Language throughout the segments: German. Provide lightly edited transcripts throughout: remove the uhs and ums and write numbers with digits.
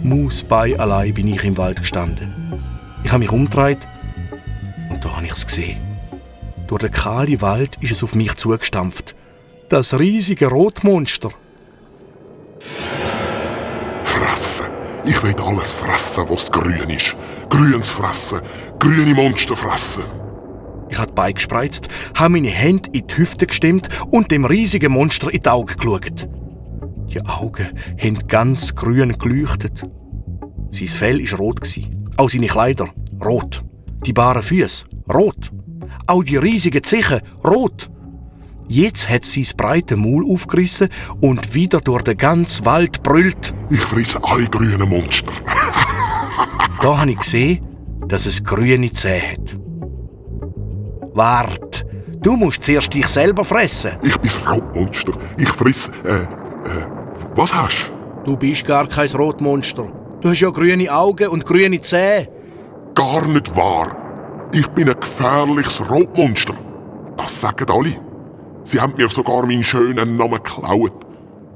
Mausbein allein bin ich im Wald gestanden. Ich habe mich umgedreht und da habe ich es gesehen. Durch den kahlen Wald ist es auf mich zugestampft. Das riesige Rotmonster. Fressen. Ich will alles fressen, was grün ist. Grünes fressen. Grüne Monster fressen. Ich habe die Beine gespreizt, habe meine Hände in die Hüfte gestemmt und dem riesigen Monster in die Augen geschaut. Die Augen haben ganz grün geleuchtet. Sein Fell war rot, auch seine Kleider rot. Die baren Füße rot. Auch die riesigen Zehen rot. Jetzt hat sie das breite Maul aufgerissen und wieder durch den ganzen Wald brüllt. Ich frisse alle grünen Monster. Da habe ich gesehen, dass es grüne Zähne hat. Wart, du musst zuerst dich selber fressen. Ich bin das Rotmonster. Ich friss... was hast du? Du bist gar kein Rotmonster. Du hast ja grüne Augen und grüne Zähne. Gar nicht wahr. Ich bin ein gefährliches Rotmonster. Das sagen alle. Sie haben mir sogar meinen schönen Namen geklaut.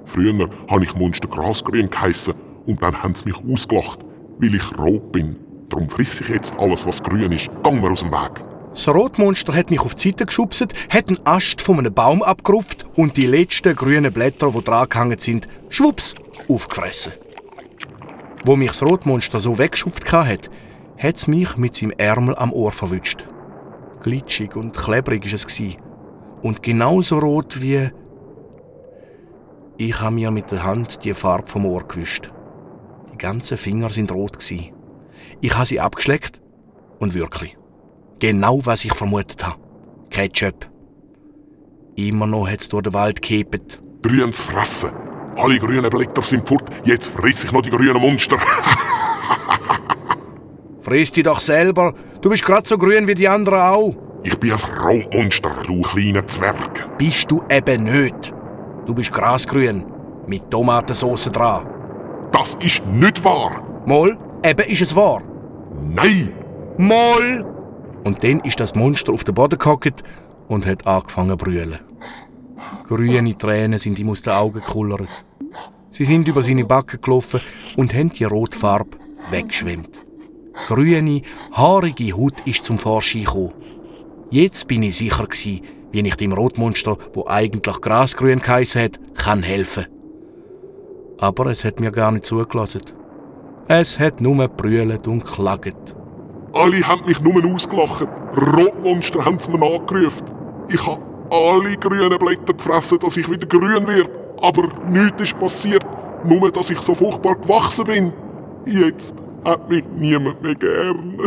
Früher habe ich Monster Grasgrün geheissen und dann haben sie mich ausgelacht, weil ich rot bin. Darum friss ich jetzt alles, was grün ist. Gang mir aus dem Weg. Das Rotmonster hat mich auf die Seite geschubst, hat einen Ast von einem Baum abgerupft und die letzten grünen Blätter, die dran gehangen sind, schwupps, aufgefressen. Wo mich das Rotmonster so weggeschupft hat es mich mit seinem Ärmel am Ohr verwünscht. Glitschig und klebrig war es. Und genauso rot wie... Ich habe mir mit der Hand die Farbe vom Ohr gewischt. Die ganzen Finger sind rot. Ich habe sie abgeschleckt und wirklich. Genau, was ich vermutet habe. Ketchup. Immer noch hat es durch den Wald gehebt. Grünes Fressen. Alle grünen Blätter sind fort. Jetzt friss ich noch die grünen Monster. Friss dich doch selber. Du bist gerade so grün wie die anderen auch. Ich bin ein Rotmonster, du kleiner Zwerg. Bist du eben nicht. Du bist grasgrün. Mit Tomatensauce dran. Das ist nicht wahr. Moll, eben ist es wahr. Nein. Moll. Und dann ist das Monster auf den Boden gehockt und hat angefangen zu brüllen. Grüne Tränen sind ihm aus den Augen gekullert. Sie sind über seine Backen gelaufen und haben die Rotfarbe weggeschwemmt. Grüne, haarige Haut ist zum Vorschein gekommen. Jetzt bin ich sicher gewesen, wie ich dem Rotmonster, wo eigentlich Grasgrün geheissen hat, kann helfen. Aber es hat mir gar nicht zugelassen. Es hat nur gebrüllt und geklagt. Alle haben mich nur ausgelacht. Rotmonster haben sie mir nachgerufen. Ich habe alle grünen Blätter gefressen, dass ich wieder grün werde. Aber nichts ist passiert. Nur, dass ich so furchtbar gewachsen bin. Jetzt hat mich niemand mehr gern.